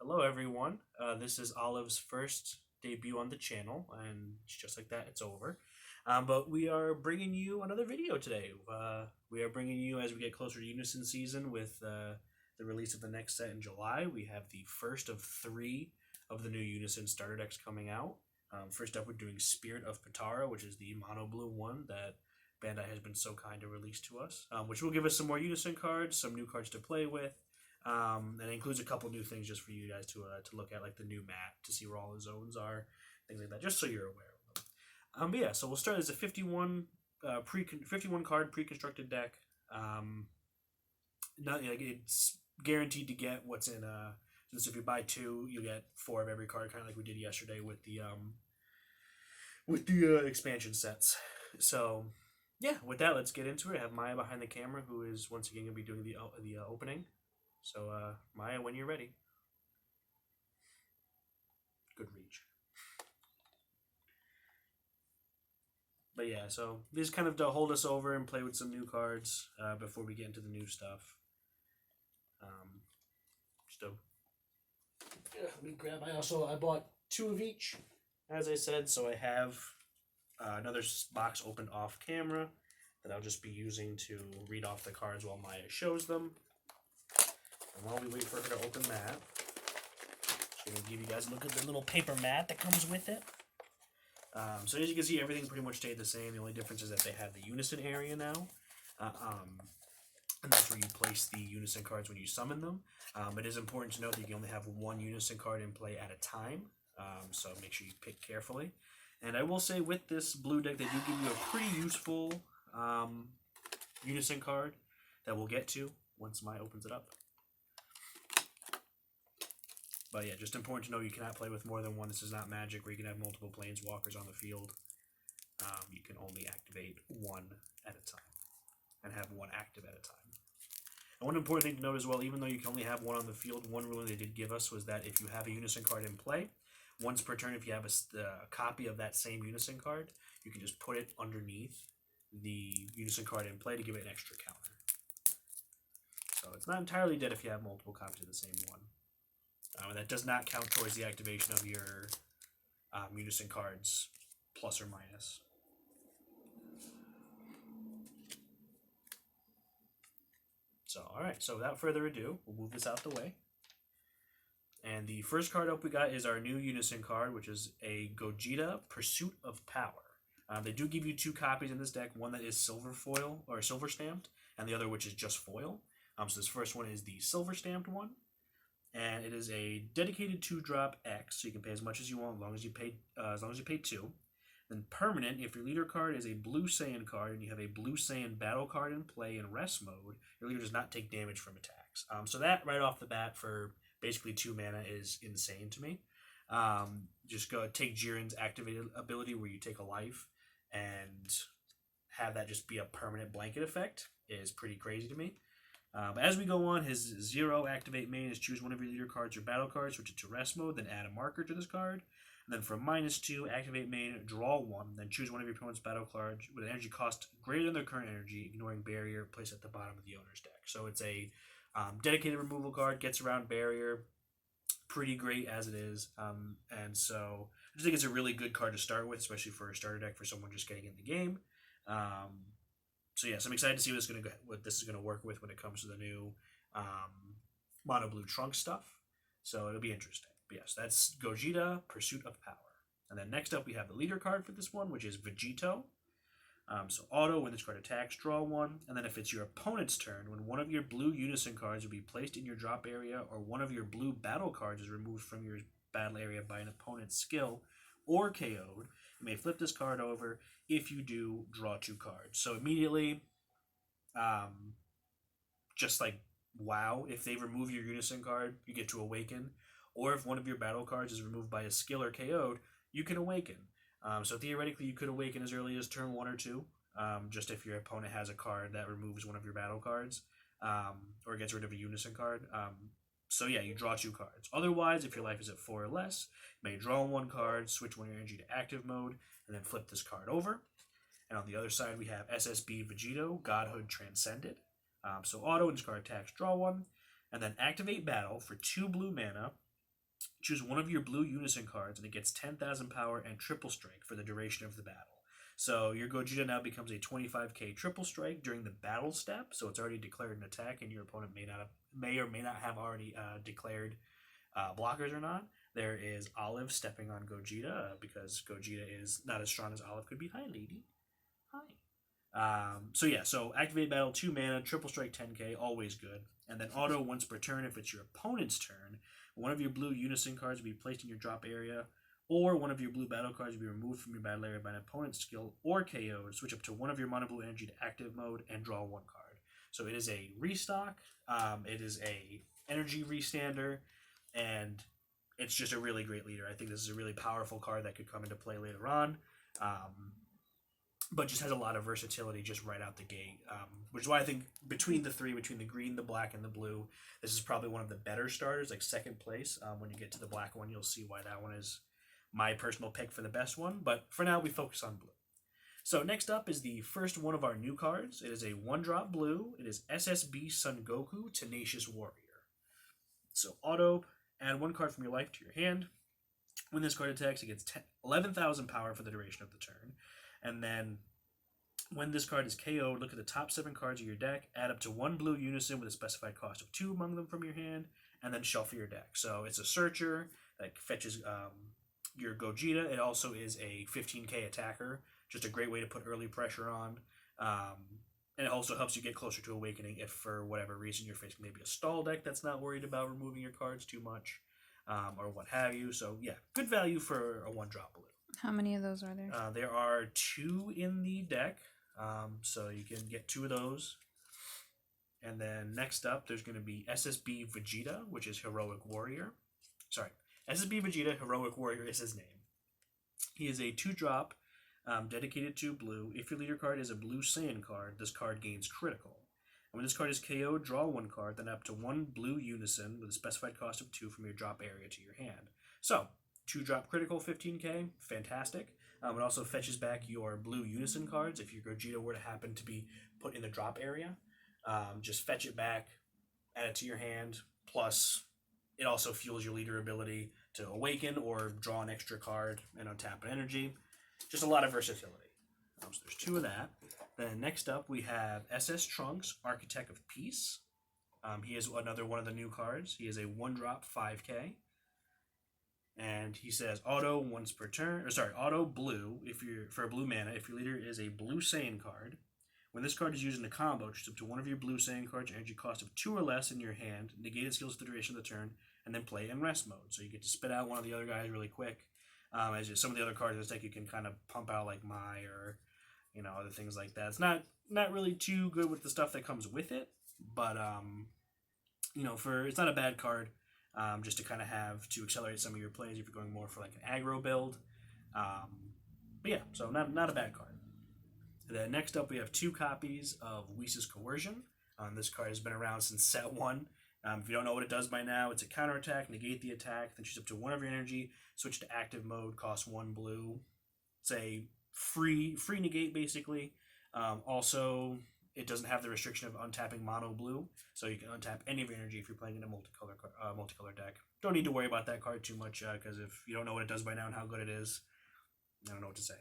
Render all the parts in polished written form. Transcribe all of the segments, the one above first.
Hello, everyone. This is Olive's first debut on the channel, and just like that, it's over. But we are bringing you another video today. We are bringing you as we get closer to Unison season with the release of the next set in July. We have the first of three of the new Unison starter decks coming out. First up, we're doing Spirit of Potara, which is the mono blue one that Bandai has been so kind to release to us, which will give us some more Unison cards, some new cards to play with. And it includes a couple new things just for you guys to look at, like the new map to see where all the zones are, things like that, just so you're aware of them. But yeah, so we'll start as a 51 card pre-constructed deck. It's guaranteed to get what's in. Since if you buy two, you get four of every card, kind of like we did yesterday with the expansion sets. So yeah, with that, let's get into it. I have Maya behind the camera, who is once again going to be doing the opening. So, Maya, when you're ready. Good reach. But yeah, so these kind of to hold us over and play with some new cards before we get into the new stuff. Let me grab. I bought two of each, as I said. So I have another box opened off camera that I'll just be using to read off the cards while Maya shows them. And while we wait for her to open that, I'm going to give you guys a look at the little paper mat that comes with it. So as you can see, everything pretty much stayed the same. The only difference is that they have the Unison area now. And that's where you place the Unison cards when you summon them. It is important to note that you can only have one Unison card in play at a time. So make sure you pick carefully. And I will say with this blue deck, they do give you a pretty useful Unison card that we'll get to once Maya opens it up. But yeah, just important to know you cannot play with more than one. This is not Magic where you can have multiple planeswalkers on the field. You can only activate one at a time and have one active at a time. And one important thing to note as well, even though you can only have one on the field, one rule they did give us was that if you have a Unison card in play, once per turn, if you have a copy of that same Unison card, you can just put it underneath the Unison card in play to give it an extra counter. So it's not entirely dead if you have multiple copies of the same one. And that does not count towards the activation of your Unison cards, plus or minus. So, alright, so without further ado, we'll move this out the way. And the first card up we got is our new Unison card, which is a Vegito, Pursuit of Power. They do give you two copies in this deck, one that is silver foil, or silver stamped, and the other which is just foil. So this first one is the silver stamped one. And it is a dedicated 2-drop X, so you can pay as much as you want as long as you pay 2. Then permanent, if your leader card is a blue Saiyan card and you have a blue Saiyan battle card in play in rest mode, your leader does not take damage from attacks. So that right off the bat for basically 2 mana is insane to me. Just go take Jiren's activated ability where you take a life and have that just be a permanent blanket effect is pretty crazy to me. But as we go on, his 0 activate main is choose one of your leader cards or battle cards, switch it to rest mode, then add a marker to this card. And then for -2, activate main, draw 1, then choose one of your opponent's battle cards with an energy cost greater than their current energy, ignoring barrier, placed at the bottom of the owner's deck. So it's a dedicated removal card, gets around barrier, pretty great as it is. And so I just think it's a really good card to start with, especially for a starter deck for someone just getting in the game. So yes, I'm excited to see what this is gonna work with when it comes to the new mono blue trunk stuff. So it'll be interesting. But yes, that's Vegito, Pursuit of Power. And then next up we have the leader card for this one, which is Vegito. So auto, when this card attacks, draw 1. And then if it's your opponent's turn, when one of your blue Unison cards will be placed in your drop area or one of your blue battle cards is removed from your battle area by an opponent's skill or KO'd, you may flip this card over. If you do, draw 2 cards. So immediately, just like WoW, if they remove your Unison card, you get to awaken. Or if one of your battle cards is removed by a skill or KO'd, you can awaken. So theoretically, you could awaken as early as turn 1 or 2, just if your opponent has a card that removes one of your battle cards, or gets rid of a Unison card. So yeah, you draw 2 cards. Otherwise, if your life is at 4 or less, you may draw 1 card, switch one of your energy to active mode, and then flip this card over. And on the other side, we have SSB Vegito, Godhood Transcended. So auto, when this card attacks, draw 1. And then activate battle for 2 blue mana. choose one of your blue unison cards, and it gets 10,000 power and triple strike for the duration of the battle. So your Gogeta now becomes a 25k triple strike during the battle step, so it's already declared an attack, and your opponent may or may not have already declared blockers or not. There is Olive stepping on Gogeta because Gogeta is not as strong as Olive could be. Hi, lady. Hi. So activate battle, 2 mana, triple strike 10k, always good. And then auto once per turn if it's your opponent's turn. One of your blue unison cards will be placed in your drop area, or one of your blue battle cards will be removed from your battle area by an opponent's skill or KO'd. Switch up to one of your mono blue energy to active mode and draw 1 card. So it is a restock. It is a energy restander, and it's just a really great leader. I think this is a really powerful card that could come into play later on. But just has a lot of versatility just right out the gate, which is why I think between the green, the black, and the blue, this is probably one of the better starters, like second place. When you get to the black one, you'll see why that one is my personal pick for the best one, but for now we focus on blue. So next up is the first one of our new cards. It is a 1-drop blue. It is SSB Son Goku, Tenacious Warrior. So auto, add 1 card from your life to your hand. When this card attacks, it gets 11,000 power for the duration of the turn. And then when this card is KO'd, look at the top 7 cards of your deck, add up to 1 blue unison with a specified cost of 2 among them from your hand, and then shuffle your deck. So it's a searcher that fetches your Gogeta. It also is a 15k attacker, just a great way to put early pressure on. And it also helps you get closer to Awakening if for whatever reason you're facing maybe a stall deck that's not worried about removing your cards too much, or what have you. So yeah, good value for a 1-drop blue. How many of those are there? There are 2 in the deck, so you can get 2 of those. And then next up, there's going to be SSB Vegeta, which is Heroic Warrior. Sorry, SSB Vegeta, Heroic Warrior is his name. He is a 2-drop, dedicated to blue. If your leader card is a blue Saiyan card, this card gains critical. And when this card is KO'd, draw 1 card, then up to 1 blue unison with a specified cost of 2 from your drop area to your hand. So, 2-drop critical, 15k, fantastic. It also fetches back your blue unison cards if your Gogeta were to happen to be put in the drop area. Just fetch it back, add it to your hand, plus it also fuels your leader ability to awaken or draw an extra card and untap an energy. Just a lot of versatility. So there's 2 of that. Then next up we have SS Trunks, Architect of Peace. He is another one of the new cards. He is a 1-drop 5k. And he says auto once per turn, auto blue for a blue mana. If your leader is a blue Saiyan card, when this card is used in a combo, choose up to one of your blue Saiyan cards, energy cost of 2 or less in your hand, negate its skills for the duration of the turn, and then play in rest mode. So you get to spit out one of the other guys really quick. As some of the other cards in this deck you can kind of pump out like Mai or other things like that. It's not really too good with the stuff that comes with it, but it's not a bad card. Just to kind of have to accelerate some of your plays if you're going more for like an aggro build. But yeah, so not a bad card. Then next up we have 2 copies of Whis' Coercion. This card has been around since set 1. If you don't know what it does by now, it's a counterattack, negate the attack, then choose up to 1 of your energy, switch to active mode, cost 1 blue. It's a free negate basically. Also, it doesn't have the restriction of untapping mono blue, so you can untap any of your energy if you're playing in a multicolor deck. Don't need to worry about that card too much, because if you don't know what it does by now and how good it is, I don't know what to say.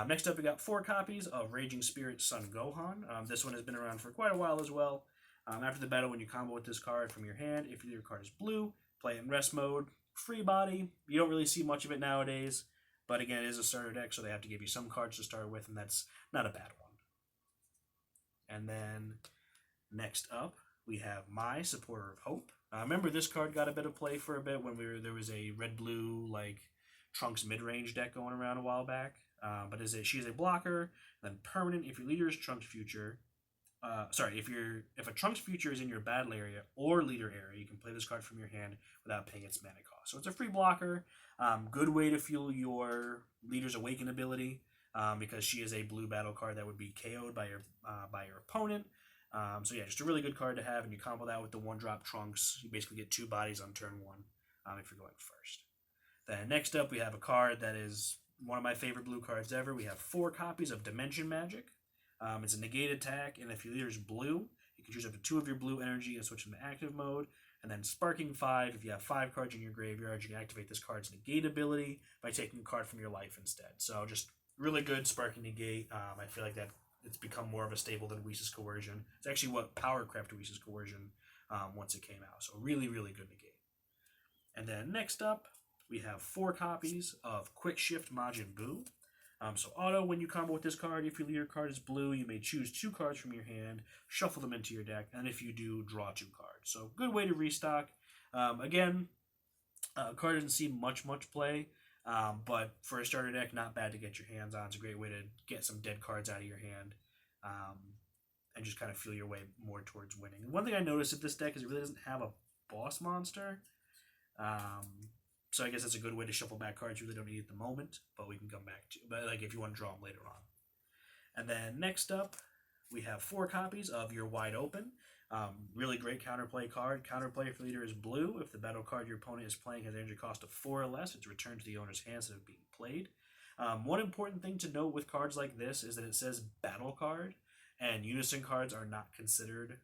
Next up, we got 4 copies of Raging Spirit Son Gohan. This one has been around for quite a while as well. After the battle, when you combo with this card from your hand, if your card is blue, play it in rest mode. Free body. You don't really see much of it nowadays, but again, it is a starter deck, so they have to give you some cards to start with, and that's not a bad one. And then next up, we have Mai, Supporter of Hope. Remember this card got a bit of play for a bit when there was a red-blue like Trunks mid-range deck going around a while back. But she is a blocker, then permanent if your leader is Trunks Future. If a Trunks Future is in your battle area or leader area, you can play this card from your hand without paying its mana cost. So it's a free blocker. Good way to fuel your leader's Awaken ability. Because she is a blue battle card that would be KO'd by your opponent. So yeah, just a really good card to have, and you combo that with the 1-drop Trunks. You basically get 2 bodies on turn 1 if you're going first. Then next up, we have a card that is one of my favorite blue cards ever. We have 4 copies of Dimension Magic. It's a negate attack, and if your leader is blue, you can choose up to 2 of your blue energy and switch into active mode. And then Sparking 5, if you have 5 cards in your graveyard, you can activate this card's negate ability by taking a card from your life instead. So just really good Sparking Negate. I feel like that it's become more of a staple than Whisa's Coercion. It's actually what power crept Whisa's Coercion once it came out. So really, really good negate. And then next up, we have 4 copies of Quick Shift Majin Buu. So auto, when you combo with this card, if your leader card is blue, you may choose 2 cards from your hand, shuffle them into your deck, and if you do, draw 2 cards. So good way to restock. Again, card doesn't see much play, but for a starter deck, not bad to get your hands on. It's a great way to get some dead cards out of your hand, and just kind of feel your way more towards winning. And one thing I noticed with this deck is it really doesn't have a boss monster. So I guess that's a good way to shuffle back cards you really don't need at the moment, but we can come back to. But like if you want to draw them later on. And then next up, we have 4 copies of Your Wide Open. Really great counterplay card. Counterplay if your leader is blue. If the battle card your opponent is playing has an energy cost of 4 or less, it's returned to the owner's hands instead of being played. One important thing to note with cards like this is that it says battle card, and unison cards are not considered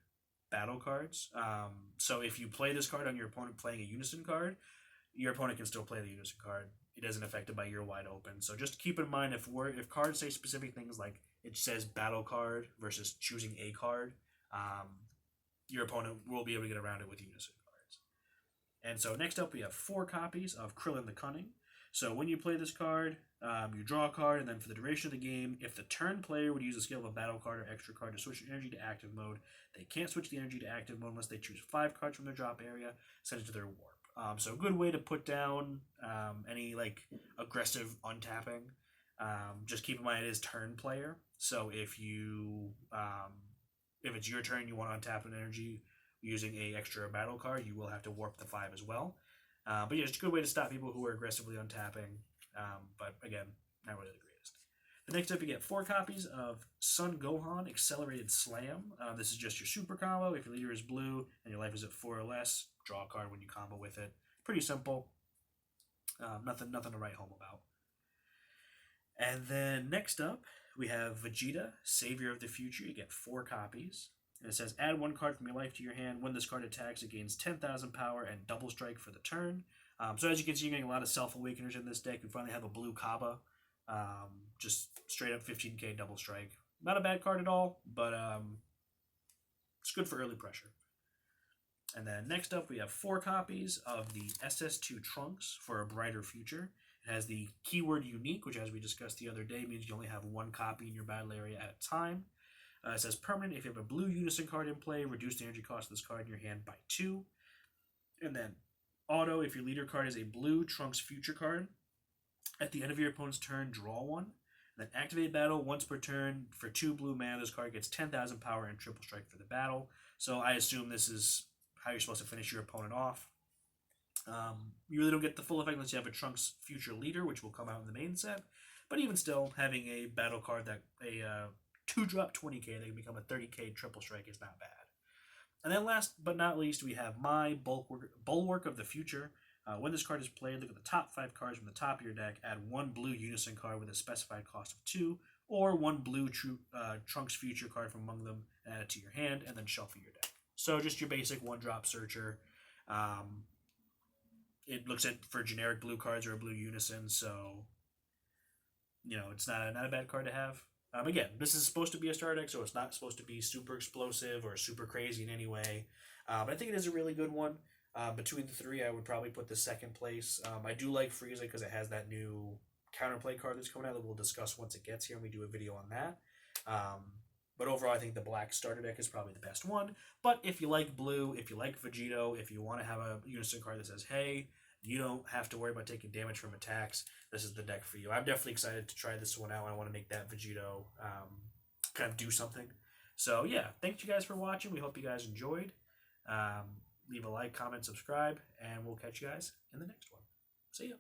battle cards. So if you play this card on your opponent playing a unison card, your opponent can still play the unison card. It isn't affected by Your Wide Open. So just keep in mind if cards say specific things like it says battle card versus choosing a card, your opponent will be able to get around it with unison cards. And so next up we have 4 copies of Krillin the Cunning. So when you play this card, you draw a card, and then for the duration of the game, if the turn player would use a skill of a battle card or extra card to switch energy to active mode, they can't switch the energy to active mode unless they choose 5 cards from their drop area, send it to their warp. So a good way to put down any like aggressive untapping. Just keep in mind it is turn player. So if you if it's your turn, you want to untap an energy using a extra battle card, you will have to warp the 5 as well. But yeah, it's a good way to stop people who are aggressively untapping. But again, not really the greatest. The next up, you get 4 copies of Sun Gohan Accelerated Slam. This is just your super combo. If your leader is blue and your life is at 4 or less, draw a card when you combo with it. Pretty simple. Nothing to write home about. And then next up, we have Vegeta, Savior of the Future. You get 4 copies. And it says, add 1 card from your life to your hand. When this card attacks, it gains 10,000 power and double strike for the turn. So as you can see, you're getting a lot of Self-Awakeners in this deck. You finally have a blue Kaba. Just straight up 15k double strike. Not a bad card at all, but it's good for early pressure. And then next up, we have 4 copies of the SS2 Trunks for a Brighter Future. It has the keyword unique, which as we discussed the other day, means you only have 1 copy in your battle area at a time. It says permanent, if you have a blue unison card in play, reduce the energy cost of this card in your hand by 2. And then auto, if your leader card is a blue Trunks Future card, at the end of your opponent's turn, draw 1. And then activate battle once per turn. For 2 blue mana, this card gets 10,000 power and triple strike for the battle. So I assume this is how you're supposed to finish your opponent off. You really don't get the full effect unless you have a Trunks Future leader, which will come out in the main set. But even still, having a battle card that a 2-drop 20k that can become a 30k triple strike is not bad. And then last but not least, we have my Bulwark of the Future. When this card is played, look at the top 5 cards from the top of your deck, add 1 blue unison card with a specified cost of 2, or 1 blue Trunks Future card from among them, and add it to your hand, and then shuffle your deck. So just your basic 1-drop searcher. It looks at for generic blue cards or a blue unison, so it's not a bad card to have. Again, this is supposed to be a starter deck, so it's not supposed to be super explosive or super crazy in any way. But I think it is a really good one. Between the 3, I would probably put the second place. I do like Frieza because it has that new counterplay card that's coming out that we'll discuss once it gets here and we do a video on that. But overall, I think the black starter deck is probably the best one. But if you like blue, if you like Vegito, if you want to have a unison card that says, hey, you don't have to worry about taking damage from attacks, this is the deck for you. I'm definitely excited to try this one out. I want to make that Vegito kind of do something. So yeah, thank you guys for watching. We hope you guys enjoyed. Leave a like, comment, subscribe, and we'll catch you guys in the next one. See ya.